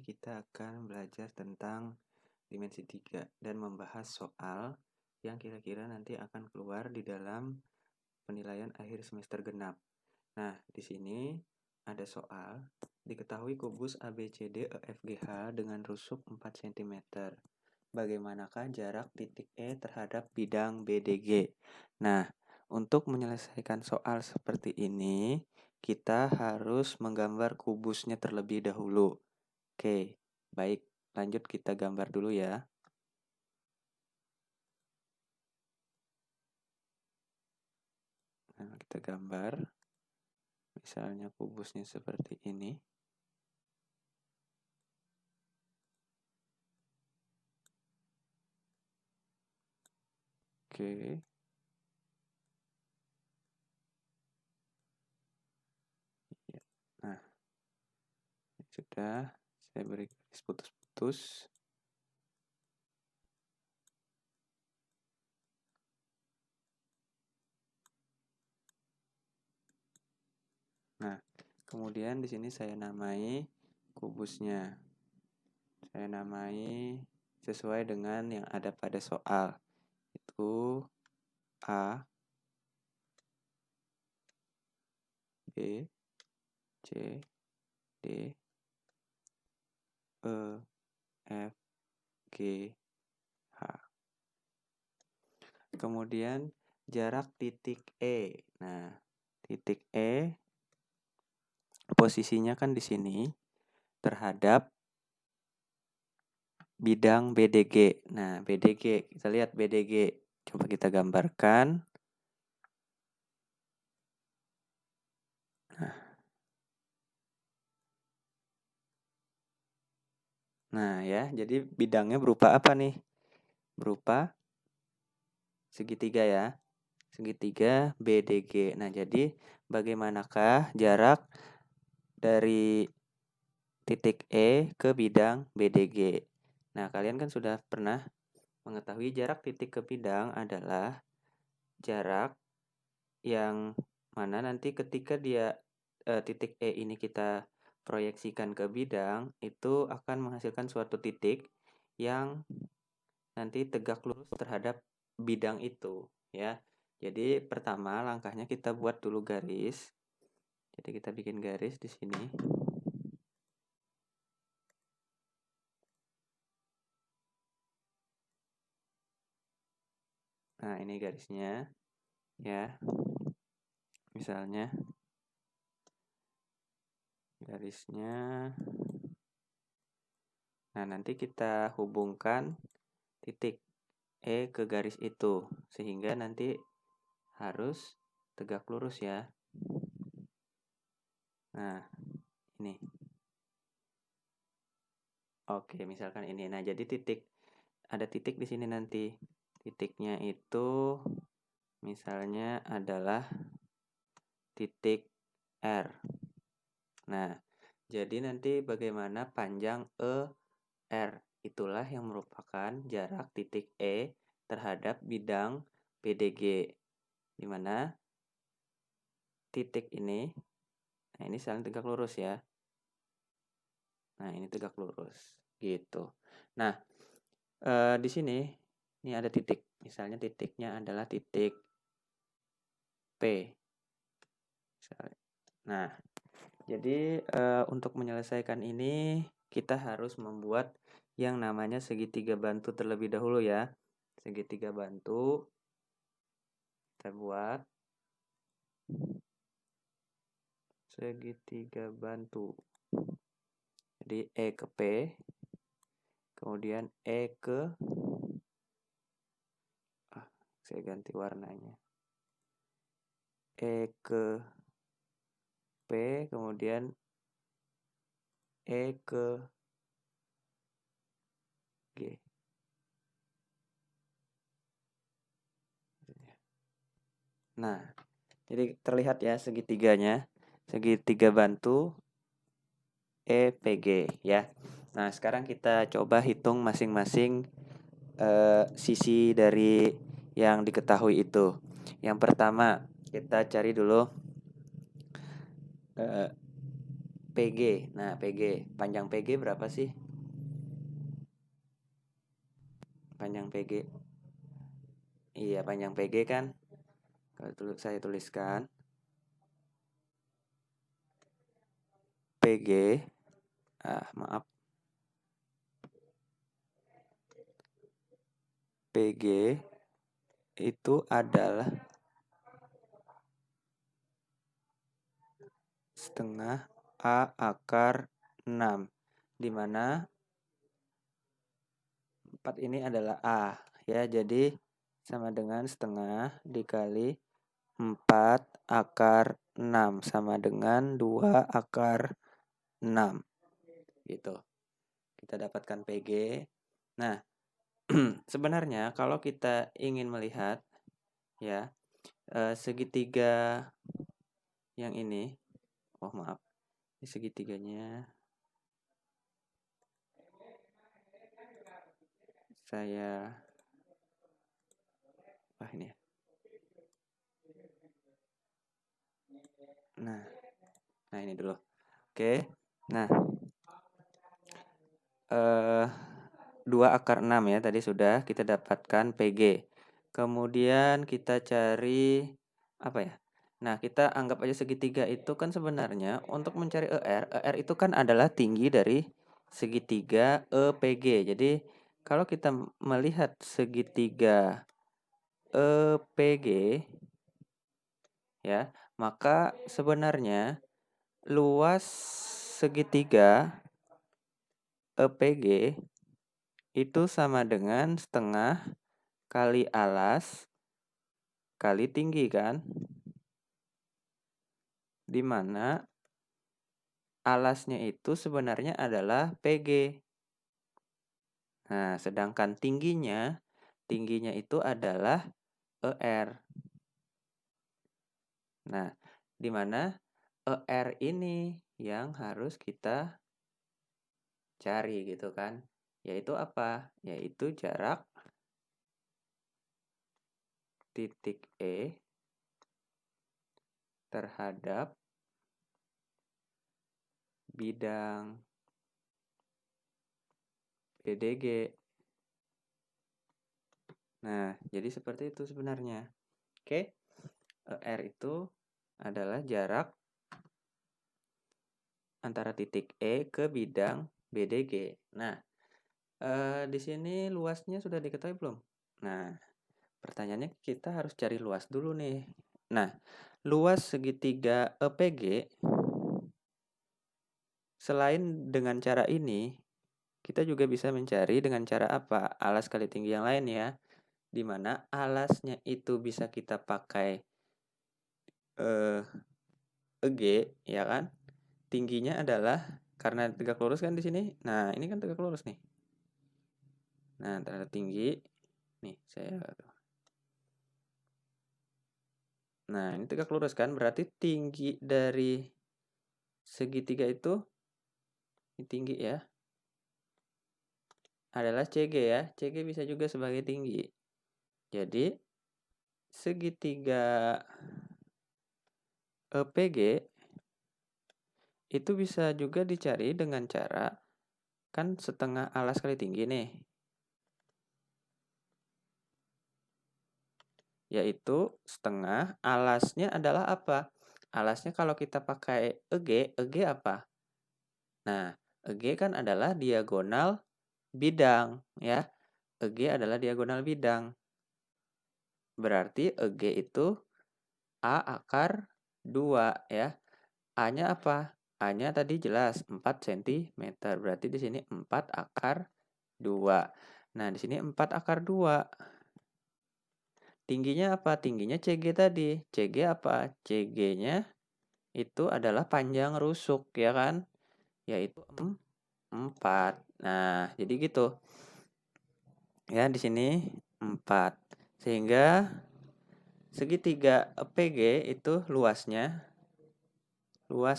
kita akan belajar tentang dimensi 3 dan membahas soal yang kira-kira nanti akan keluar di dalam penilaian akhir semester genap. Nah, di sini ada soal, diketahui kubus ABCD EFGH dengan rusuk 4 cm. Bagaimanakah jarak titik E terhadap bidang BDG? Nah, untuk menyelesaikan soal seperti ini, kita harus menggambar kubusnya terlebih dahulu. Oke, baik. Lanjut kita gambar dulu ya. Nah, kita gambar. Misalnya kubusnya seperti ini. Oke. Nah, sudah. Saya beri garis putus-putus. Nah, kemudian di sini saya namai kubusnya. Saya namai sesuai dengan yang ada pada soal. Itu A, B, C, D, E, F, G, H. Kemudian jarak titik E. Nah, titik E posisinya kan di sini terhadap bidang BDG. Nah, BDG, kita lihat BDG. Coba kita gambarkan. Nah, ya, jadi bidangnya berupa apa nih? Berupa segitiga ya. Segitiga BDG. Nah, jadi bagaimanakah jarak dari titik E ke bidang BDG? Nah, kalian kan sudah pernah mengetahui jarak titik ke bidang adalah jarak yang mana nanti ketika dia titik E ini kita proyeksikan ke bidang, itu akan menghasilkan suatu titik yang nanti tegak lurus terhadap bidang itu, ya. Jadi pertama langkahnya kita buat dulu garis. Jadi kita bikin garis di sini. Nah, ini garisnya, ya. Misalnya garisnya. Nah, nanti kita hubungkan titik E ke garis itu, sehingga nanti harus tegak lurus ya. Nah, ini. Oke, misalkan ini. Nah, jadi ada titik di sini nanti. Titiknya itu misalnya adalah titik R. Nah, jadi nanti bagaimana panjang ER. Itulah yang merupakan jarak titik E terhadap bidang BDG. Di mana titik ini, nah ini saling tegak lurus ya. Nah, ini tegak lurus. Gitu. Nah, di sini ini ada titik. Misalnya titiknya adalah titik P. Nah, jadi untuk menyelesaikan ini kita harus membuat yang namanya segitiga bantu terlebih dahulu ya. Segitiga bantu kita buat segitiga bantu. Jadi E ke P, kemudian E ke saya ganti warnanya. E ke P, kemudian E ke G. Nah, jadi terlihat ya segitiganya. Segitiga bantu EPG ya. Nah, sekarang kita coba hitung masing-masing sisi dari yang diketahui itu. Yang pertama, kita cari dulu PG. Nah, PG. Panjang PG berapa sih? Panjang PG. Iya, panjang PG kan? Kalau saya tuliskan PG. Maaf. PG itu adalah setengah A akar 6, di mana 4 ini adalah A, ya. Jadi sama dengan setengah dikali 4 akar 6 sama dengan 2 akar 6. Gitu. Kita dapatkan PG. Nah, sebenarnya kalau kita ingin melihat ya segitiga yang ini, maaf, ini segitiganya saya ini ya. Nah ini dulu. Oke. Nah, 2 akar 6 ya tadi sudah kita dapatkan PG. Kemudian kita cari apa ya? Nah, kita anggap aja segitiga itu kan sebenarnya untuk mencari ER itu kan adalah tinggi dari segitiga EPG. Jadi kalau kita melihat segitiga EPG ya, maka sebenarnya luas segitiga EPG itu sama dengan setengah kali alas kali tinggi kan? Di mana alasnya itu sebenarnya adalah PG. Nah, sedangkan tingginya itu adalah ER. Nah, di mana ER ini yang harus kita cari gitu kan? Yaitu apa? Yaitu jarak titik E terhadap bidang BDG. Nah, jadi seperti itu sebenarnya. Oke, ER itu adalah jarak antara titik E ke bidang BDG. Nah, di sini luasnya sudah diketahui belum? Nah, pertanyaannya kita harus cari luas dulu nih. Nah, luas segitiga EPG selain dengan cara ini, kita juga bisa mencari dengan cara apa? Alas kali tinggi yang lain ya. Di mana alasnya itu bisa kita pakai EG ya kan? Tingginya adalah karena tegak lurus kan di sini. Nah, ini kan tegak lurus nih. Nah, terhadap tinggi nih Nah, ini tegak lurus kan? Berarti tinggi dari segitiga itu ini tinggi ya. Adalah CG ya. CG bisa juga sebagai tinggi. Jadi segitiga EPG itu bisa juga dicari dengan cara kan setengah alas kali tinggi nih. Yaitu setengah alasnya adalah apa? Alasnya kalau kita pakai EG apa? Nah, EG kan adalah diagonal bidang ya. EG adalah diagonal bidang. Berarti EG itu A akar 2 ya. A-nya apa? A-nya tadi jelas 4 cm. Berarti di sini 4 akar 2. Nah, di sini 4 akar 2. Tingginya apa? Tingginya CG tadi. CG apa? CG-nya itu adalah panjang rusuk, ya kan? Yaitu 4. Nah, jadi gitu. Ya, di sini 4. Sehingga segitiga EPG itu luas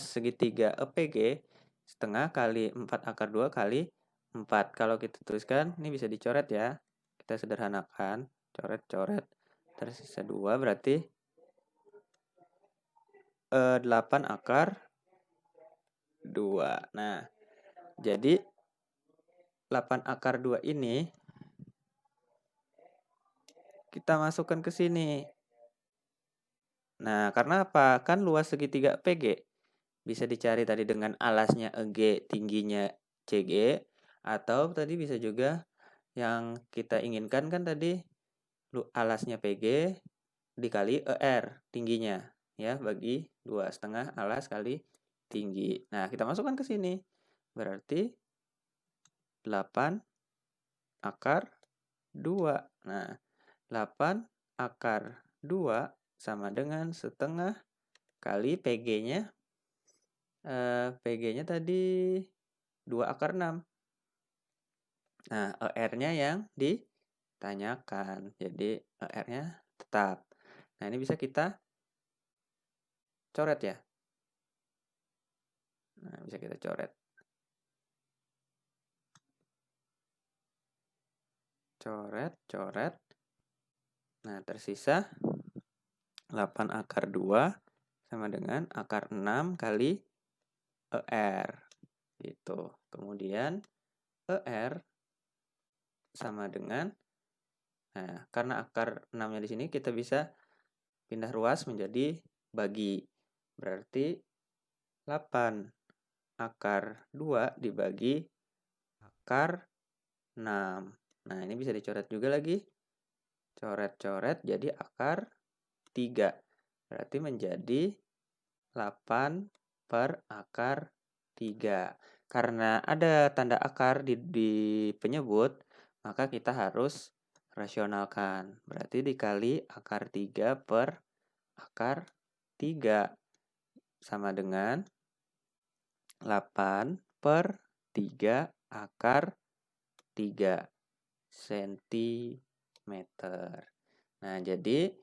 segitiga EPG setengah kali 4 akar 2 kali 4. Kalau kita tuliskan, ini bisa dicoret ya. Kita sederhanakan, coret-coret. Tersisa 2 berarti 8 akar 2. Nah, jadi 8 akar 2 ini kita masukkan ke sini. Nah, karena apa? Kan luas segitiga PG. Bisa dicari tadi dengan alasnya EG, tingginya CG, atau tadi bisa juga yang kita inginkan kan tadi alasnya PG dikali ER tingginya, ya, bagi 2,5 alas kali tinggi. Nah, kita masukkan ke sini. Berarti 8 akar 2. Nah, 8 akar 2 sama dengan setengah kali PG-nya. PG-nya tadi 2 akar 6. Nah, ER-nya yang ditanyakan. Jadi, ER-nya tetap. Nah, ini bisa kita coret ya. Nah, bisa kita coret. Coret. Nah, tersisa 8 akar 2 sama dengan akar 6 kali ER. Gitu. Kemudian ER sama dengan, nah, karena akar 6-nya di sini kita bisa pindah ruas menjadi bagi. Berarti 8 akar 2 dibagi akar 6. Nah, ini bisa dicoret juga lagi. Coret jadi akar 3. Berarti menjadi 8 per akar 3. Karena ada tanda akar di penyebut, maka kita harus rasionalkan. Berarti dikali akar 3 per akar 3 sama dengan 8 per 3 akar 3 cm. Nah, jadi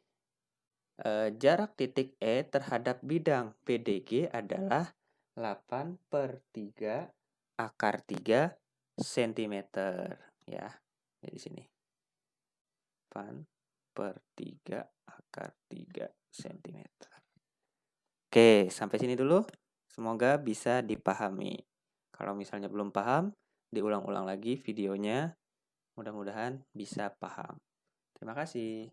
jarak titik E terhadap bidang PDG adalah 8 per 3 akar 3 cm. Ya, di sini. 8 per 3 akar 3 cm. Oke, sampai sini dulu. Semoga bisa dipahami. Kalau misalnya belum paham, diulang-ulang lagi videonya. Mudah-mudahan bisa paham. Terima kasih.